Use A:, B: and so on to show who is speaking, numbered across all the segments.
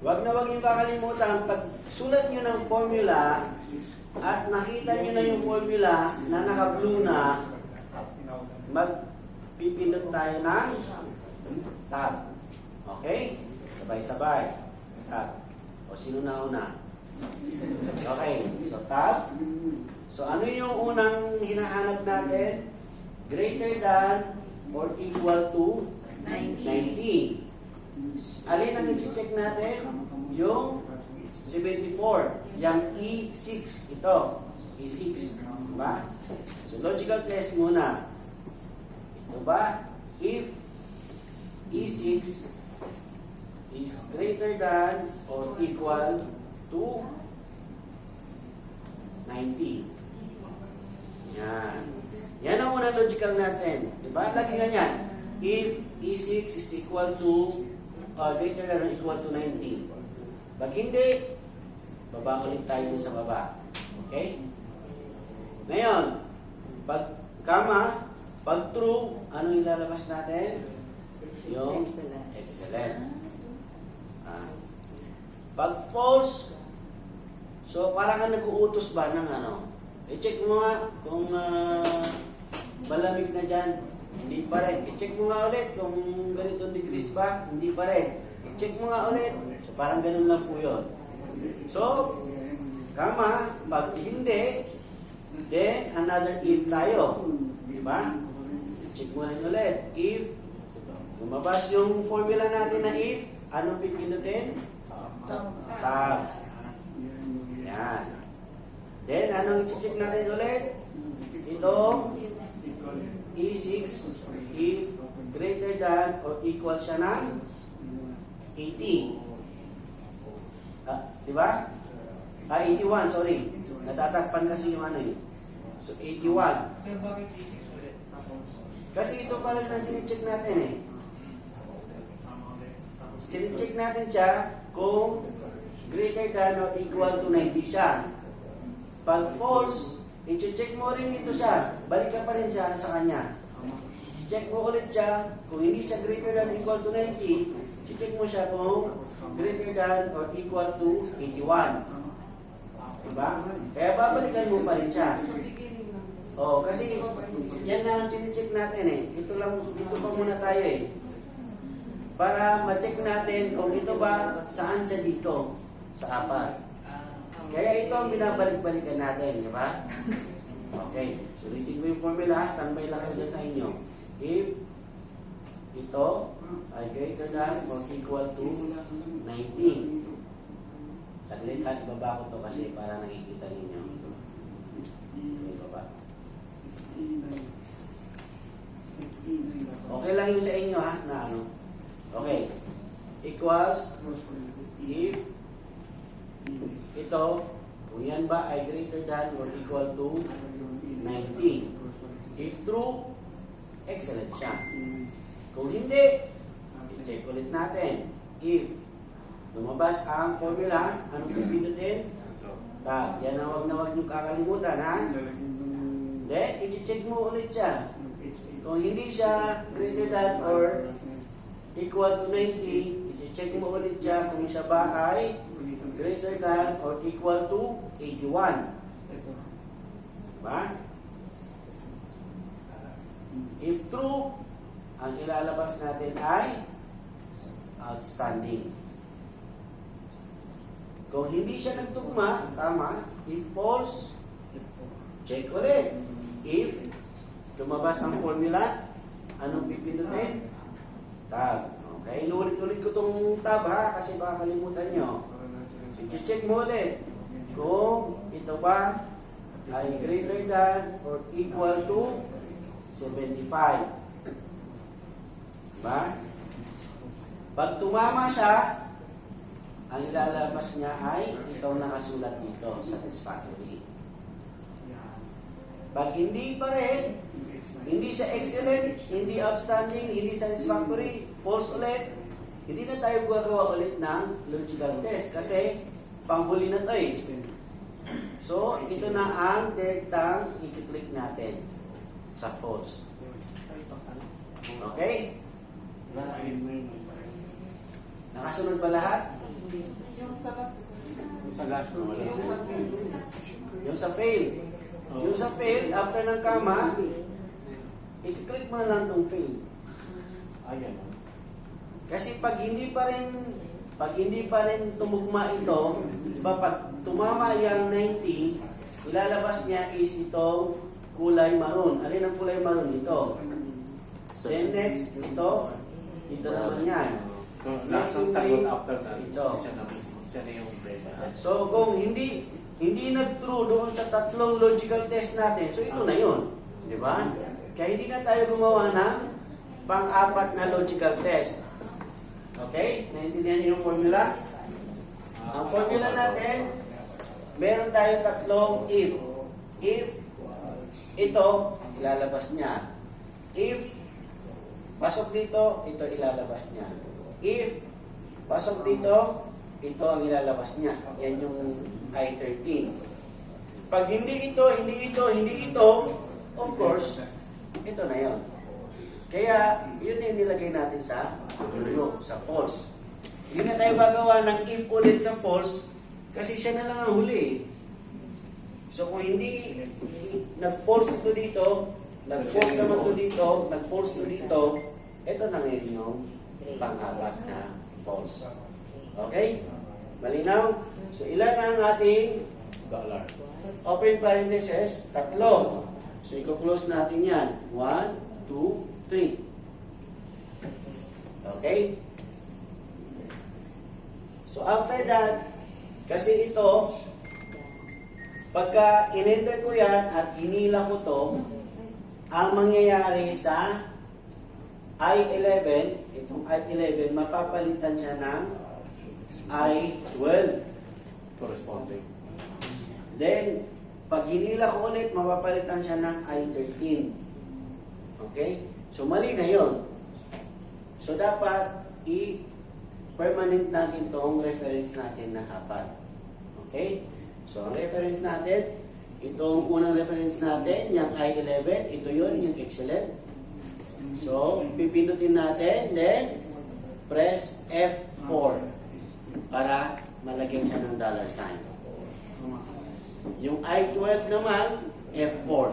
A: Huwag na huwag niyo kakalimutan, pag sulat niyo ng formula at nakita niyo na yung formula na naka-blue na, magpipindot tayo ng tab. Okay? Sabay-sabay. Tab. O sino na una? Okay. So tab. So ano yung unang hinahanap natin? Greater than or equal to 90. Alin ang i-check natin? Yung 74. Yung E6. Ito. E6. Diba? So logical test muna. Ito ba? If E6 is greater than or equal to 90. Yan. Yan ang unang logical natin. Diba? Lagi nga yan. If E6 is equal to greater than or equal to 90. Pag hindi, baba ulit tayo dun sa baba. Okay? Ngayon, pag kama, pag true, ano ilalabas natin? Yung excellent. Pag false, so parang ka nag-uutos ba ng ano? I-check mo nga kung malamig na dyan. Hindi pa rin. I-check mo nga ulit kung ganitong degrees pa. Hindi pa rin. I-check mo nga ulit. So parang ganun lang po yun. So, kama, pag hindi, then another if tayo. Diba? I-check mo rin ulit. If, lumabas yung formula natin na if, anong pipindutin? Tab. Yan. Then, anong i-check natin ulit? Ito, E6, if greater than or equal siya ng 80. Diba? 81, sorry. Natatakpan kasi yung ano eh. So, 81. Kasi ito pala na sinicheck natin eh. Sinicheck natin siya kung greater than or equal to 90 siya. Pag false, i-check mo rin ito siya. Balik ka pa rin siya sa kanya. I-check mo ulit siya. Kung hindi siya greater than or equal to 90, i-check mo siya kung greater than or equal to 81. Diba? Kaya babalikan mo pa rin siya. Oh, kasi yan lang ang sinicheck natin eh. Ito pa muna tayo eh. Para ma-check natin kung ito ba saan siya dito sa apat. Kaya ito ang binabalik-balikan natin, di ba? Okay. Sulitin ko yung formula. Standby lang kayo dyan sa inyo. If ito ay greater than or equal to 90. Saglit ha, ibaba ko to kasi para nakikita ninyo. Ibaba. Okay lang yung sa inyo ha, na ano. Okay. Equals if ito, kung yan ba ay greater than or equal to 90. If true, excellent siya. Kung hindi, i-check ulit natin. If lumabas ang formula, anong pipindutin? Tab. Yan ang wag na wag nyo kakalimutan, ha? Then, i-check mo ulit siya. Kung hindi siya greater than or equal to 90, i-check mo ulit siya kung siya ba ay greater than or equal to 81. Diba? If true, ang ilalabas natin ay outstanding. Kung hindi siya nagtugma, tama. If false, check ulit. If lumabas ang formula, anong pipindutin? Tab. Okay, inulit-ulit ko itong tab ha, kasi baka kalimutan nyo. So, check mo ulit kung ito ba ay greater than or equal to 75. Diba? Pag tumama siya, ang ilalabas niya ay itong nakasulat dito, satisfactory. Pag hindi pa rin, hindi siya excellent, hindi outstanding, hindi satisfactory, false ulit, hindi na tayo gagawa ulit ng logical test kasi panghuli na to eh. So, ito na ang direktang i-click natin sa false. Okay? Nakasunod ba lahat?
B: Yung sa last.
C: Sa last na wala.
B: Yung sa fail.
A: Yung sa fail. Yung sa fail, after ng kama, i-click mo na lang itong fail.
C: Ayan.
A: Kasi pag hindi pa rin tumugma ito, di ba, pag tumama yung 90, ilalabas niya is itong kulay maroon. Alin ang kulay maroon? Ito. Then next, ito naman yan.
C: So, lasang sagot after that,
A: Ito.
C: siya na mismo. Siya na yung beta.
A: So kung hindi nag-true doon sa tatlong logical test natin, so ito na yun. Di ba? Kaya hindi na tayo gumawa ng pang-apat na logical test. Okay? Naintindihan niyo yung formula? Ang formula natin, meron tayo tatlong if. If ito, ilalabas niya. If pasok dito, ito ilalabas niya. If pasok dito, ito ang ilalabas niya. Yan yung I-13. Pag hindi ito, of course, ito na yon. Kaya, yun yung nilagay natin sa dulo, sa false. Hindi na tayo gagawa ng if ulit sa false, kasi siya na lang ang huli. So kung hindi nag-false ito dito, nag-false naman ito dito, nag-false ito dito, ito na ngayon yung pang-apat na false. Okay? Malinaw? So ilan ang ating
C: Dollar.
A: open parentheses? 3. So i-close natin yan. 1, 2, 3. Okay? So after that, kasi ito, pagka in-enter ko yan at hinila ko to, ang mangyayari sa I-11, itong I-11, mapapalitan siya ng I-12.
C: Corresponding.
A: Then, pag hinila ko ulit, mapapalitan siya ng I-13. Okay? So, mali na yon. So, dapat i-permanent natin itong reference natin na apat. Okay? So, ang reference natin, itong unang reference natin, yung I-11, ito yun, yung excellent. So, pipindutin natin, then, press F4 para malagyan siya ng dollar sign. Yung I-12 naman, F4.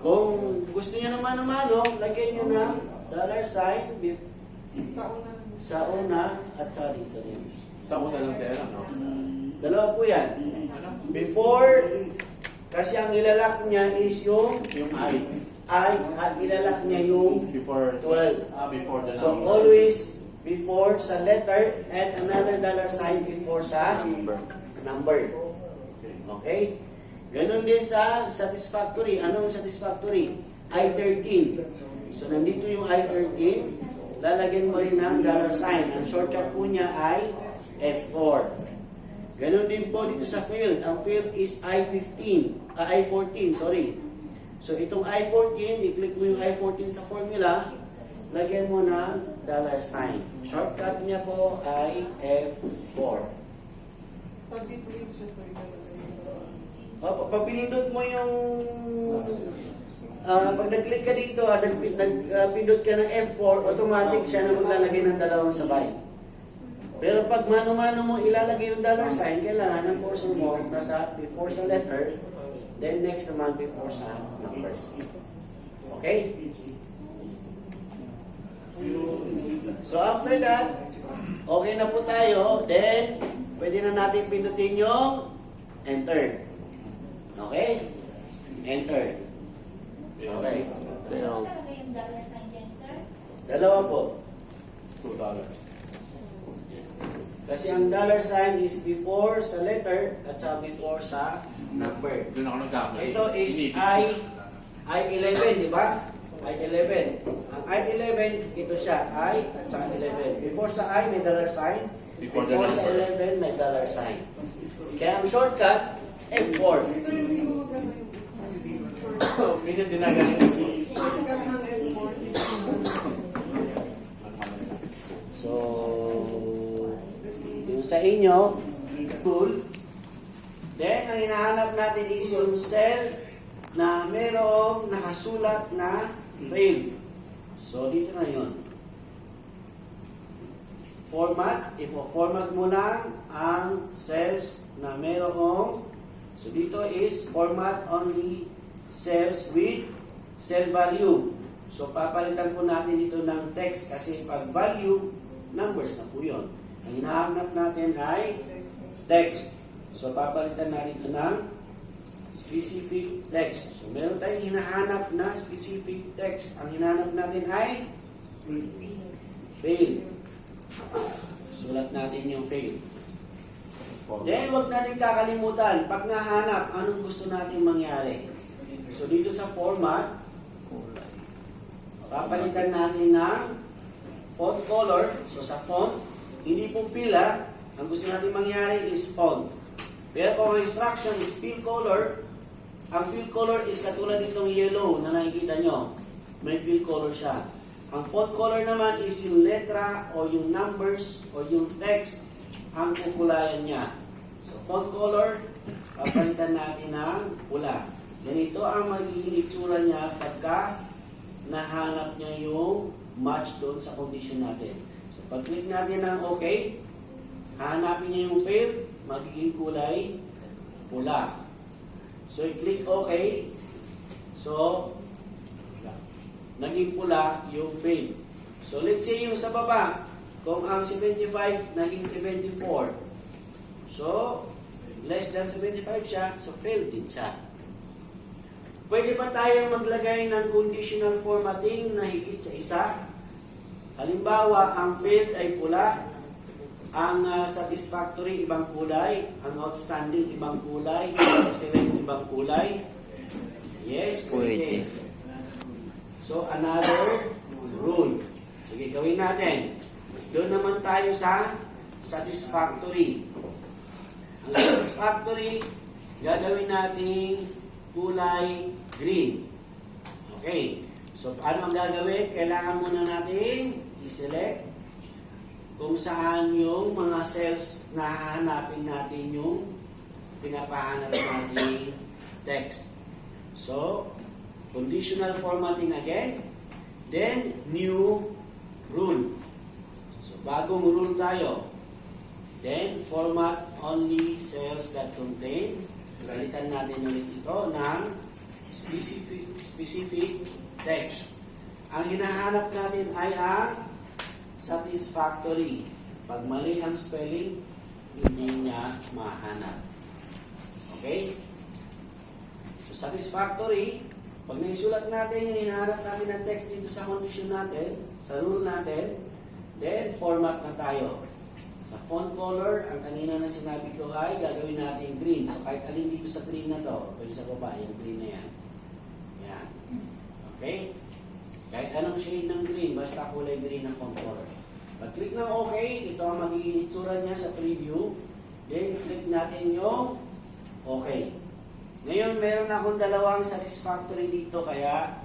A: Kung gusto niyo naman, lagyan niyo ng dollar sign
B: Sa una.
A: sa una at sa dito din.
C: Sa una lang tayo, no?
A: Dalawa po yan. Before, kasi ang ilalak niya is yung
C: Yung I.
A: at ilalak niya yung
C: Before
A: 12.
C: Before the
A: So
C: number.
A: always before sa letter and another dollar sign before sa number. Okay? Ganon din sa satisfactory. Anong satisfactory? I-13. So nandito yung I-13, lalagyan mo rin ng dollar sign. Ang shortcut po niya ay F4. Ganon din po dito sa field. Ang field is I-14, sorry. So itong I-14, i-click mo yung I-14 sa formula, lagyan mo ng dollar sign. Shortcut niya po ay F4.
B: Sa between siya, sorry.
A: Pag pinindot mo yung pag nag-click ka dito, nagpindot ka ng F4, automatic siya na maglalagay ng dalawang sabay. Pero pag mano-mano mo ilalagay yung dollar sign, kailangan ng portion mo nasa before sa letter, then next naman before sa numbers. Okay? So after that, okay na po tayo, then pwede na natin pindutin yung enter. Okay? Enter. Okay.
D: Ano talaga yung dollar sign dyan, sir?
A: Dalawa po.
C: $2.
A: Kasi ang dollar sign is before sa letter at sa before sa number.
C: Doon ako nagkamali.
A: Ito is I-11, di ba? I-11. Ang I-11, ito siya. I at sa 11. Before sa I, may dollar sign.
C: Before the
A: Before sa
C: number.
A: 11, may dollar sign. Kaya ang shortcut, F4.
B: Sir, hindi mo magano yung
C: Minsan dinagaling ko.
B: kasi kami ng F4.
A: So, yung sa inyo, tool. Then, ang hinahanap natin is yung cell na merong nakasulat na failed. So, dito na yun. format, ifo-format mo lang ang cells na merong, so dito is format only cells with cell value. So papalitan po natin dito ng text kasi pag value, numbers na po yun. Ang hinahanap natin ay text. So papalitan natin ito ng specific text. So meron tayong hinahanap na specific text. Ang hinahanap natin ay fail. Sulat natin yung fail. Then huwag natin kakalimutan, pag nahanap, anong gusto natin mangyari? So dito sa format, papalitan natin ng font color. So sa font, hindi po fill ha. Ang gusto natin mangyari is font. Pero kung ang instruction is fill color, ang fill color is katulad nitong yellow na nakikita nyo. May fill color siya. Ang font color naman is yung letra o yung numbers o yung text ang kukulayan niya. So font color, papalitan natin ng pula. Ganito ang magiging itsura niya pagka nahanap niya yung match doon sa condition natin. So pag-click natin ng OK, hahanapin niya yung fail, magiging kulay pula. So i-click OK, so naging pula yung fail. So let's say yung sa baba, kung ang 75 naging 74. So less than 75 siya, so fail din siya. Pwede pa tayong maglagay ng conditional formatting na higit sa isa. Halimbawa, ang failed ay pula, ang satisfactory ibang kulay, ang outstanding ibang kulay, ang excellent ibang kulay. Yes, pwede. So, another rule. Sige, gawin natin. Doon naman tayo sa satisfactory. Ang satisfactory, gagawin natin kulay green. Okay. So, paano ang gagawin? Kailangan muna natin i-select kung saan yung mga cells na hahanapin natin yung pinapahanap natin text. So, conditional formatting again. Then, new rule. So, bagong rule tayo. Then, format only cells that contain. Galitan natin ulit ito ng specific text. Ang hinahanap natin ay ang satisfactory. Pag mali ang spelling, hindi niya mahanap. Okay? So, satisfactory, pag naisulat natin yung hinahanap natin ng text dito sa condition natin, sa rule natin, then format na tayo. Sa font color, ang kanina na sinabi ko ay gagawin natin green. So kahit alin dito sa green na to, pwede sa baba, yung green na yan. Yan. Okay? Kahit anong shade ng green, basta kulay green ang font color. Pag-click ng OK, ito ang magiging itsura niya sa preview. Then click natin yung OK. Ngayon, meron akong dalawang satisfactory dito, kaya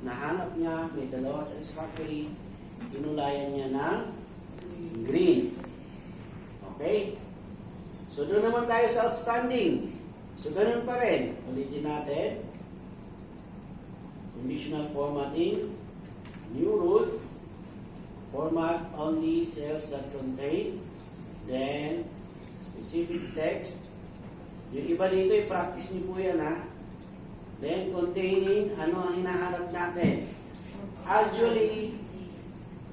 A: nahanap niya, may dalawang satisfactory, kinulayan niya ng green. Okay? So, doon naman tayo sa outstanding. So, ganun pa rin. Ulitin natin. Conditional formatting. New rule. Format only cells that contain. Then, specific text. Yung iba dito, i-practice niyo po yan, ha? Then, containing, ano ang hinahanap natin? Actually,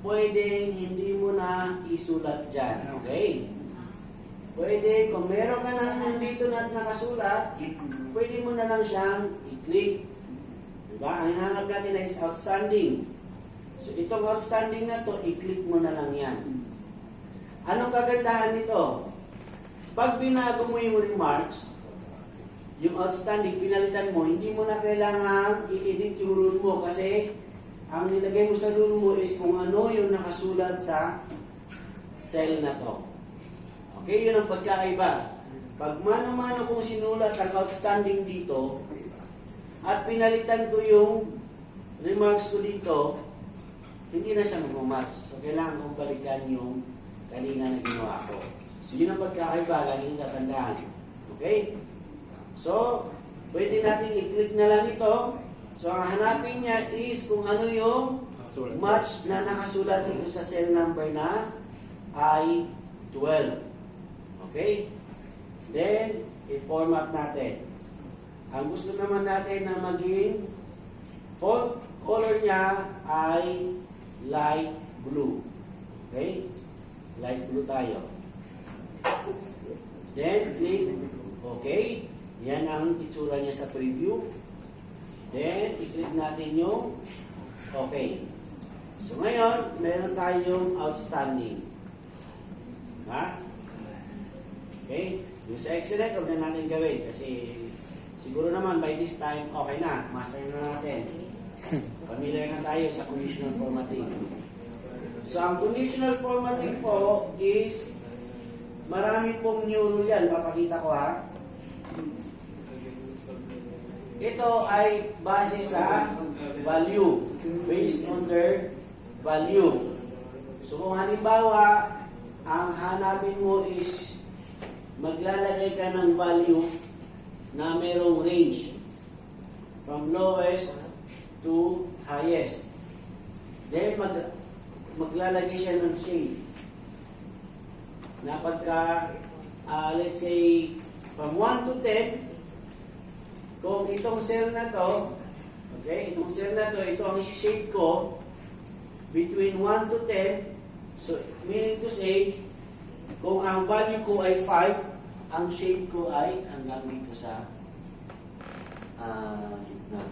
A: pwedeng hindi mo na isulat dyan. Okay? Pwede, kung meron ka na dito na nakasulat, pwede mo na lang siyang i-click. Diba? Ang hinahanap natin is outstanding. So, itong outstanding na to, i-click mo na lang yan. Anong kagandahan nito? Pag binago mo yung remarks, yung outstanding, pinalitan mo, hindi mo na kailangan i-edit yung rule mo kasi ang nilagay mo sa rule mo is kung ano yung nakasulat sa cell na to. Okay, yun ang pagkakaiba. Pag mano-mano kong sinulat ang outstanding dito at pinalitan ko yung remarks ko dito, hindi na siya mag-match. So, kailangan kong balikan yung kanina na ginawa ko. So, yun ang pagkakaiba, laging tatandaan. Okay? So, pwede natin i-click na lang ito. So, ang hanapin niya is kung ano yung match na nakasulat dito sa cell number na ay 12. Okay? Then, i-format natin. Ang gusto naman natin na maging font color niya ay light blue. Okay? Light blue tayo. Then, click OK. Yan ang itsura niya sa preview. Then, i-click natin yung OK. So, ngayon, meron tayong outstanding. Ha? Okay? Yung sa excellent, huwag na natin gawin kasi siguro naman by this time, okay na. Master na natin. Familiar na tayo sa conditional formatting. So, ang conditional formatting po is marami pong new rule yan. Papakita ko ha. Ito ay base sa value. Based on their value. So, kung halimbawa, ang hanapin mo is maglalagay ka ng value na merong range from lowest to highest. Then, maglalagay siya ng shade. Na pagka, let's say, from 1 to 10, kung itong cell na to, okay, itong cell na to, ito ang isi-shade ko, between 1 to 10, so, meaning to say, kung ang value ko ay 5, ang shade ko ay hanggang dito sa gitna.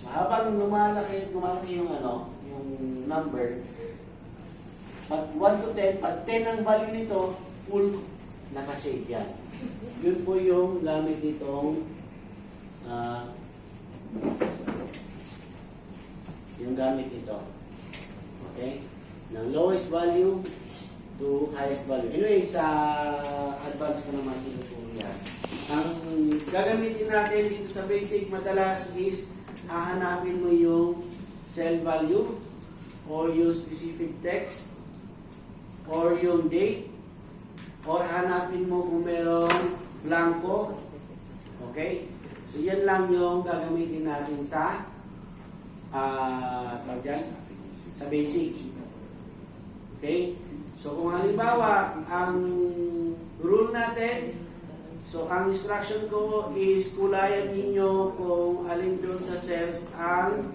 A: So, habang lumalaki yung yung number, pag 1 to 10, pag 10 ang value nito, full naka-shade yan. Yun po yung gamit nitong yung gamit ito. Okay? Ng lowest value to highest value. Anyway, sa advance ko naman ito po yan. Ang gagamitin natin dito sa basic madalas is hahanapin mo yung cell value or yung specific text or yung date or hanapin mo kung meron blanco. Okay? So, yan lang yung gagamitin natin sa sa basic. Okay? So, kung halimbawa, ang rule natin, so, ang instruction ko is kulayan ninyo kung alin doon sa cells ang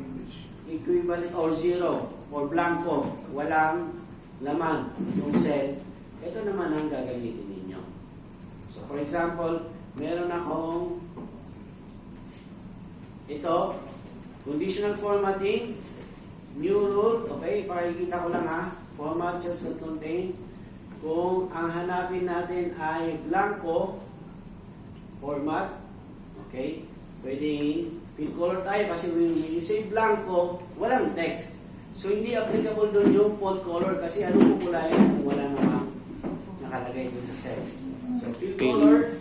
A: equivalent or zero or blanco. Walang laman yung cell. Ito naman ang gagamitin ninyo. So, for example, meron akong ito, conditional formatting, new rule, okay, pakikita ko lang ha, format cells that contain, kung ang hanapin natin ay blanco, format, okay, pwedeng fill color tayo kasi when you say blanco, walang text. So, hindi applicable doon yung font color kasi ano pupulayan kung wala namang nakalagay doon sa cell. So, fill color,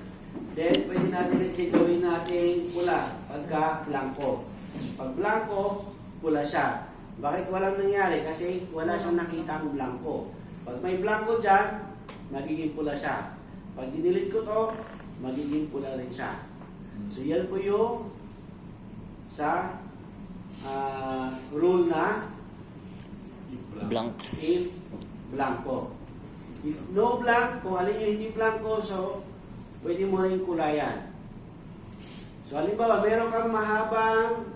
A: then pwede natin let's say gawin natin pula pagka blanco. Pag blanco, pula siya. Bakit walang nangyari? Kasi wala siyang nakitang blanco. Pag may blanco dyan, magiging pula siya. Pag dinilit ko to, magiging pula rin siya. So, yan po yung sa rule na
E: Blank.
A: if blanco. If no blank, kung alin yung hindi blanco, so pwede mo rin kulayan. So, halimbawa, meron kang mahabang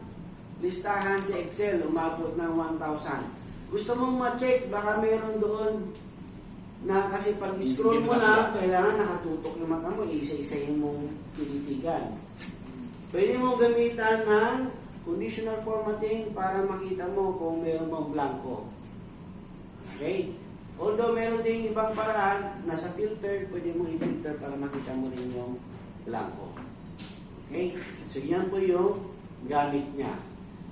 A: listahan sa Excel, umabot ng 1,000. Gusto mong ma-check, baka meron doon na kasi pag scroll mo na, kailangan nakatutok yung mata mo, isa-isahin mong tinitigan. Pwede mo gamitan ng conditional formatting para makita mo kung meron mong blanco. Okay? Although meron ding ibang paraan, nasa filter, pwede mo i-filter para makita mo rin yung blanco. Okay? So, yan po yung gamit niya.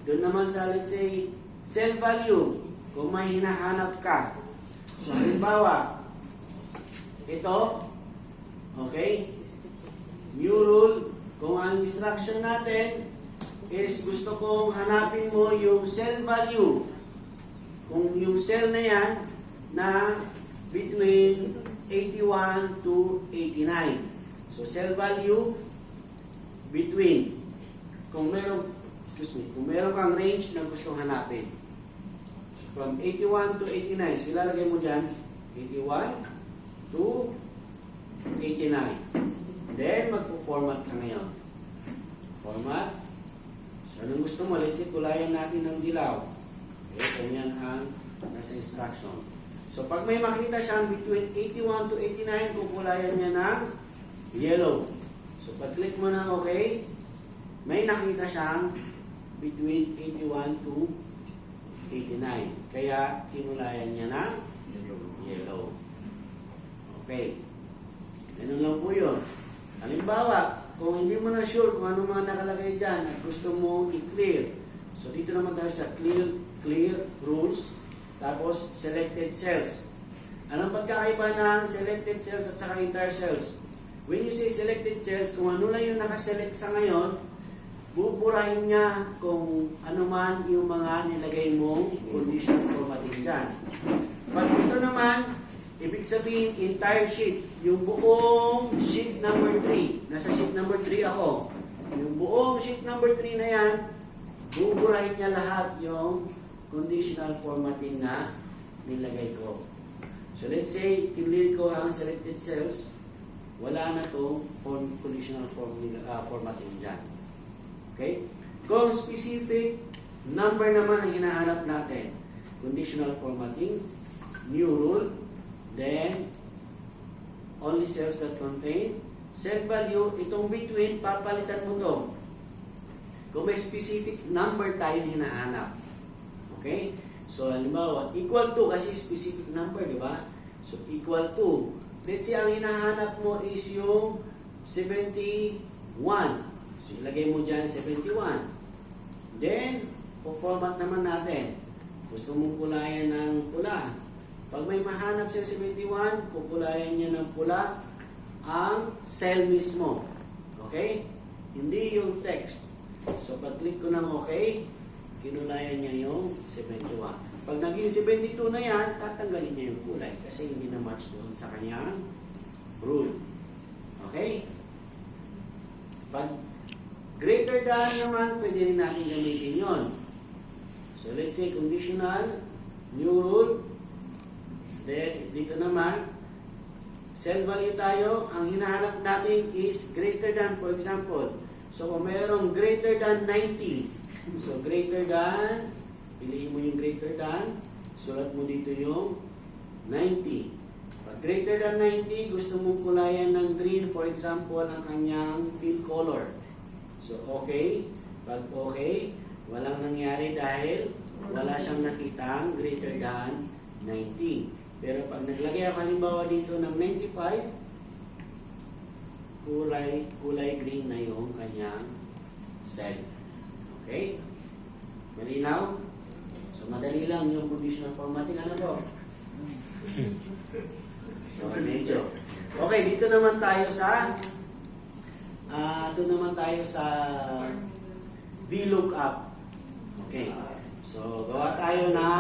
A: Doon naman sa, let's say, cell value, kung may hinahanap ka. So, halimbawa, ito, okay, new rule, kung ang instruction natin is gusto kong hanapin mo yung cell value. Kung yung cell na yan, na between 81 to 89. So, cell value between. Kung meron kang range na gustong hanapin. From 81 to 89. So, ilalagay mo dyan 81 to 89. Then, magpo-format ka ngayon. Format. So, anong gusto mo? Let's say, kulayan natin ng dilaw. Okay, ganyan ang nasa instruction. So, pag may makita siyang between 81 to 89, kukulayan niya ng yellow. So, pag-click mo ng okay, may nakita siyang between 81 to 89. Kaya, kinulayan niya ng yellow. Okay. Ganun lang po yun. Halimbawa, kung hindi mo na sure kung ano mga nakalagay dyan at gusto mong i-clear. So, dito naman tayo sa clear rules, tapos selected cells. Anong pagkakaiba ng selected cells at saka entire cells? When you say selected cells, kung ano lang yung nakaselect sa ngayon, buburahin niya kung ano man yung mga nilagay mong condition formatting dyan. Pag ito naman, ibig sabihin entire sheet, yung buong sheet number 3. Nasa sheet number 3 ako. Yung buong sheet number 3 na yan, buburahin niya lahat yung conditional formatting na nilagay ko. So let's say, clear ko ang selected cells, wala na to conditional formatting dyan. Okay? Kung specific number naman ang hinahanap natin, conditional formatting, new rule, then only cells that contain cell value, itong between, papalitan mo to. Kung may specific number tayo hinahanap. Okay? So, halimbawa, equal to, kasi specific number, di ba? So, equal to. Let's say, ang hinahanap mo is yung 71. So, ilagay mo dyan 71. Then, po-format naman natin. Gusto mong kulayan ng pula. Pag may mahanap siya 71, kukulayan niya ng pula ang cell mismo. Okay? Hindi yung text. So, pag-click ko ng okay, kinulayan niya yung 71. Pag naging 72 na yan, tatanggalin niya yung kulay kasi hindi na match doon sa kanyang rule. Okay? Pag greater than naman, pwede rin natin gamitin yon. So, let's say conditional, new rule. Then, dito naman, cell value tayo, ang hinahanap natin is greater than, for example. So, kung mayroong greater than 90, so greater than, piliin mo yung greater than, sulat mo dito yung 90. Pag greater than 90, gusto mong kulayan ng green, for example, ang kanyang fill color. So, okay. Pag okay, walang nangyari dahil wala siyang nakitang greater than 90. Pero pag naglagay ako halimbawa dito ng 95, kulay green na yung kanyang cell. Okay? Malinaw? So, madali lang yung conditional formatting. Ano po? So, medyo. Okay, dito naman tayo sa VLOOKUP. Okay. So, gawa tayo na